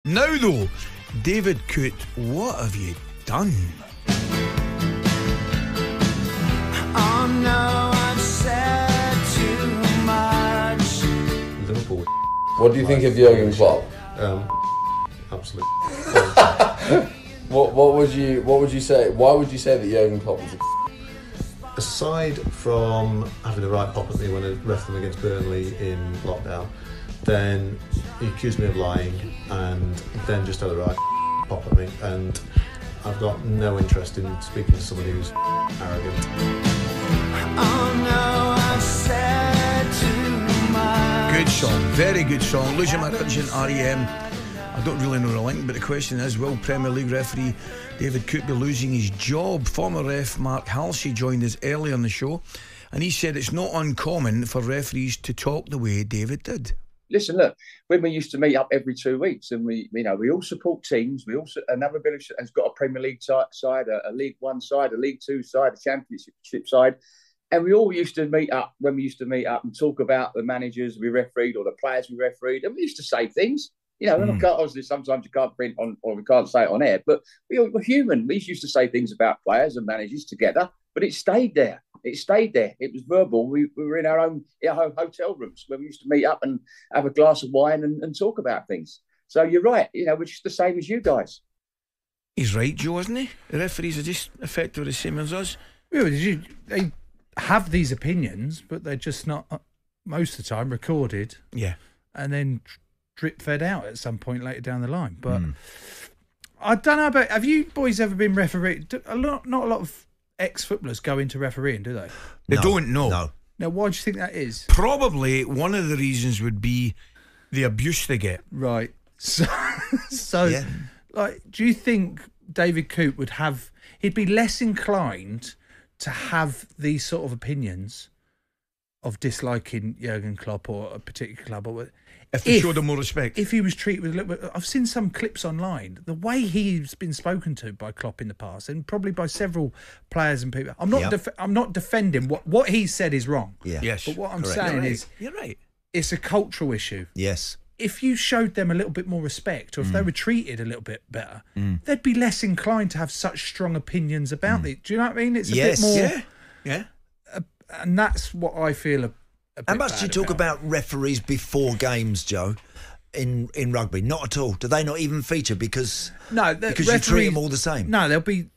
Now though, David Coote, what have you done? Oh no, I've said too much. Liverpool. What do you think of Jurgen Klopp? Absolutely. What would you say? Why would you say that Jurgen Klopp was Aside from having a right pop at me when I ref them against Burnley in lockdown, then he accused me of lying and then just had a right pop at me, and I've got no interest in speaking to somebody who's arrogant. Oh no, I've said too much. Good song, very good song. Losing my religion, REM. I don't really know the link, but the question is, will Premier League referee David Coote be losing his job? Former ref Mark Halsey joined us earlier on the show, and he said it's not uncommon for referees to talk the way David did. Listen, look, when we used to meet up every 2 weeks, and we all support teams. We also, another village has got a Premier League side, a League One side, a League Two side, a Championship side, and we all used to meet up when we used to meet up and talk about the managers we refereed or the players we refereed, and we used to say things. Obviously sometimes you can't print on, or we can't say it on air, but we're human. We used to say things about players and managers together, but it stayed there. It was verbal. We were in our own hotel rooms where we used to meet up and have a glass of wine and talk about things. So you're right. We're just the same as you guys. He's right, Joe, isn't he? The referees are just effectively the same as us. They have these opinions, but they're just not, most of the time, recorded. Yeah. And then drip fed out at some point later down the line. But I don't know about, have you boys ever been refereed? Not a lot of ex-footballers go into refereeing, do they? They don't know. No. Now, why do you think that is? Probably one of the reasons would be the abuse they get. Right. So yeah. Like, do you think David Coote he'd be less inclined to have these sort of opinions of disliking Jurgen Klopp or a particular club, or if they showed him more respect? If he was treated with a little bit... I've seen some clips online. The way he's been spoken to by Klopp in the past, and probably by several players and people. I'm not defending what he said is wrong. Yeah. Yes. But what I'm saying is... You're right. It's a cultural issue. Yes. If you showed them a little bit more respect, or if they were treated a little bit better, they'd be less inclined to have such strong opinions about it. Do you know what I mean? It's a bit more... Yeah. And that's what I feel How much do you talk about referees before games, Joe, in rugby? Not at all. Do they not even feature because you treat them all the same? No, they'll be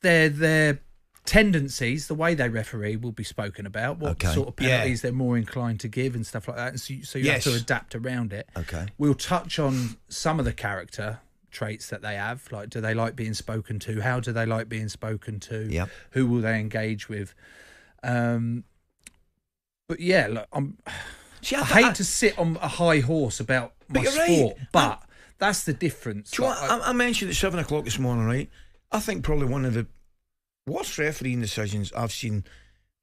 their tendencies, the way they referee will be spoken about, what sort of penalties they're more inclined to give and stuff like that. And so you have to adapt around it. Okay. We'll touch on some of the character traits that they have, like do they like being spoken to? How do they like being spoken to? Yep. Who will they engage with? But yeah, look, I hate to sit on a high horse about my sport, but that's the difference. I mentioned at 7 o'clock this morning, right? I think probably one of the worst refereeing decisions I've seen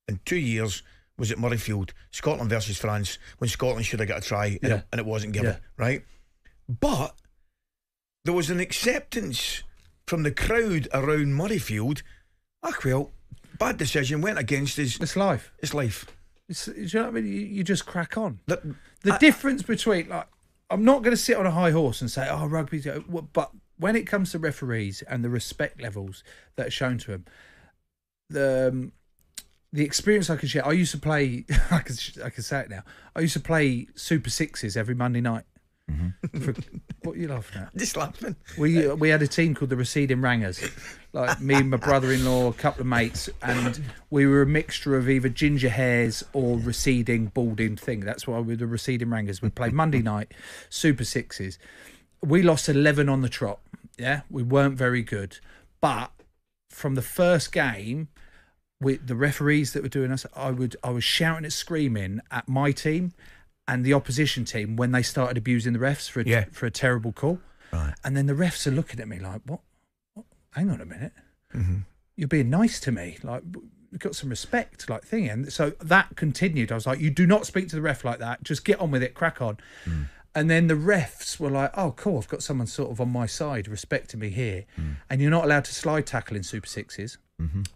in 2 years was at Murrayfield, Scotland versus France, when Scotland should have got a try and it wasn't given, right? But there was an acceptance from the crowd around Murrayfield. Bad decision, went against us. It's life. It's life. Do you know what I mean? You just crack on. The difference between, like, I'm not going to sit on a high horse and say, oh, rugby's... But when it comes to referees and the respect levels that are shown to them, the experience I can share... I used to play... I can say it now. I used to play Super Sixes every Monday night. What are you laughing at? Just laughing. We had a team called the Receding Rangers, like me and my brother-in-law, a couple of mates, and we were a mixture of either ginger hairs or receding, balding thing. That's why we were the Receding Rangers. We played Monday night, Super Sixes. We lost 11 on the trot. Yeah, we weren't very good, but from the first game, with the referees that were doing us, I was shouting and screaming at my team and the opposition team when they started abusing the refs for a terrible call. Right. And then the refs are looking at me like, what? Hang on a minute. You're being nice to me. Like, we've got some respect, like thing. And so that continued. I was like, you do not speak to the ref like that. Just get on with it, crack on. And then the refs were like, oh, cool, I've got someone sort of on my side respecting me here. And you're not allowed to slide tackle in Super Sixes.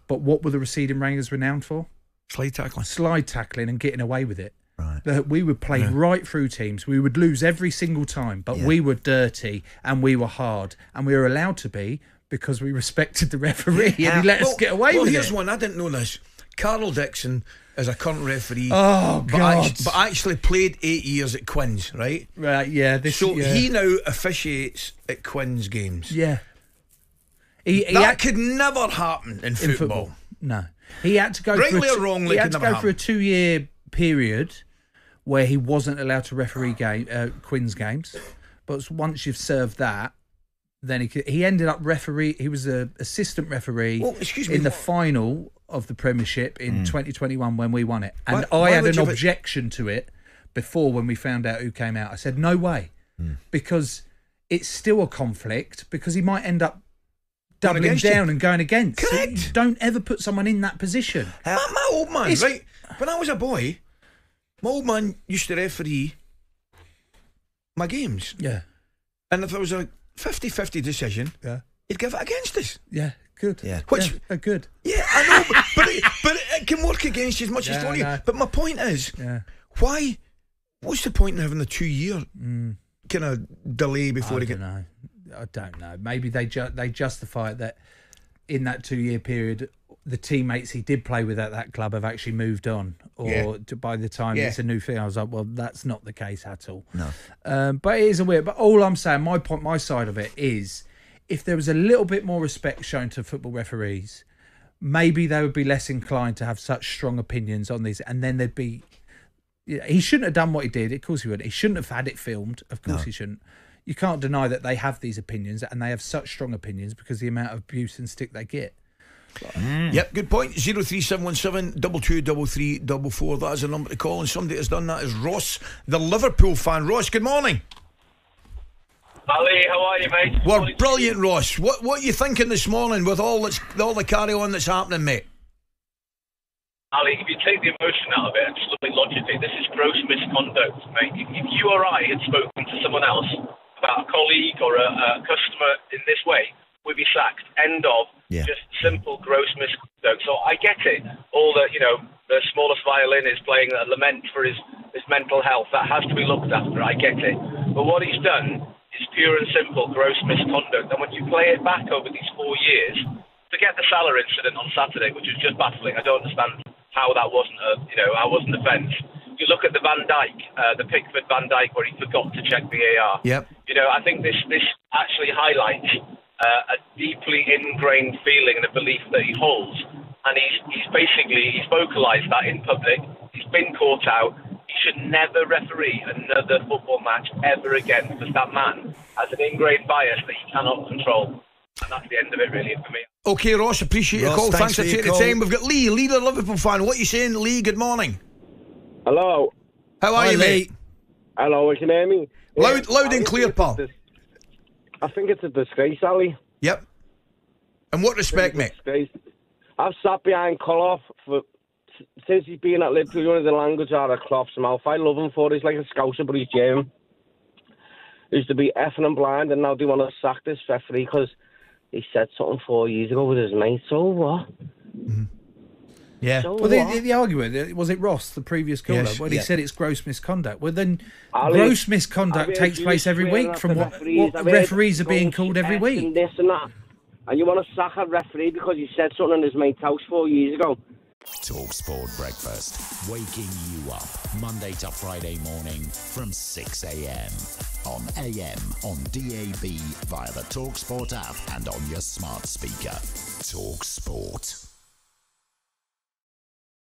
But what were the Receding Rangers renowned for? Slide tackling. Slide tackling and getting away with it. Right. that we would play right through teams. We would lose every single time, but we were dirty and we were hard, and we were allowed to be because we respected the referee and he let us get away with it. Here's one, I didn't know this. Carl Dixon is a current referee. Oh, God. But actually played 8 years at Quinn's, right? Right, yeah. He now officiates at Quinn's games. Yeah. That could never happen in football. No. He had to go rightly or wrongly, he had to go for a 2-year period where he wasn't allowed to referee Quinn's games. But once you've served that, then he ended up referee. He was an assistant referee in the final of the Premiership in 2021 when we won it. And I had an objection to it before when we found out who came out. I said, no way. Because it's still a conflict, because he might end up doubling down and going against. Correct. So don't ever put someone in that position. My old man, right? When I was a boy, my old man used to referee my games. Yeah. And if it was a 50-50 decision, he'd give it against us. Yeah, good. Yeah. Good. Yeah, I know, but it can work against you as much as for you. But my point is, why? What's the point in having the 2-year kind of delay before they get? I don't know. Maybe they justify it that in that 2-year period, the teammates he did play with at that club have actually moved on, or by the time it's a new thing. I was like, well, that's not the case at all. No. But it is a weird. But all I'm saying, my side of it is, if there was a little bit more respect shown to football referees, maybe they would be less inclined to have such strong opinions on these, and then there'd be. He shouldn't have done what he did. Of course he would. He shouldn't have had it filmed. Of course he shouldn't. You can't deny that they have these opinions, and they have such strong opinions because the amount of abuse and stick they get. Yep, good point. 03717 223344. That is a number to call, and somebody has done that is Ross, the Liverpool fan. Ross, good morning. Ali, how are you, mate? We're brilliant, Ross. What are you thinking this morning with all the carry on that's happening, mate? Ali, if you take the emotion out of it and just look at it logically, this is gross misconduct, mate. If you or I had spoken to someone else about a colleague or a customer in this way, we'd be sacked. End of. Just simple gross misconduct. So I get it. All the smallest violin is playing a lament for his mental health. That has to be looked after. I get it. But what he's done is pure and simple gross misconduct. And when you play it back over these 4 years, forget the Salah incident on Saturday, which was just baffling. I don't understand how that wasn't an offence. You look at the Van Dijk, the Pickford Van Dijk, where he forgot to check VAR. Yep. I think this actually highlights a deeply ingrained feeling and a belief that he holds, and he's vocalised that in public. He's been caught out. He should never referee another football match ever again, because that man has an ingrained bias that he cannot control. And that's the end of it, really, for me. Okay, Ross, appreciate your call. Thanks for taking the time. We've got Lee, the Liverpool fan. What are you saying, Lee? Good morning. Hello. How are you, mate? Hello, can you hear me? Loud and clear, pal. I think it's a disgrace, Ali. Yep. In what respect, mate? I've sat behind Coloff since he's been at Liverpool. You know the language out of Clough's mouth. I love him for it. He's like a scouser, but he's German. He used to be effing and blind, and now they want to sack this referee because he said something 4 years ago with his mate. So what? Mm-hmm. Yeah. So well, the argument, was it Ross, the previous caller, when he said it's gross misconduct? Well, then gross misconduct takes place every week from what referees are being called every week. And this and that. And you want to sack a referee because he said something in his mate's house 4 years ago. talkSPORT Breakfast, waking you up Monday to Friday morning from 6 a.m. on AM, on DAB, via the talkSPORT app and on your smart speaker. talkSPORT.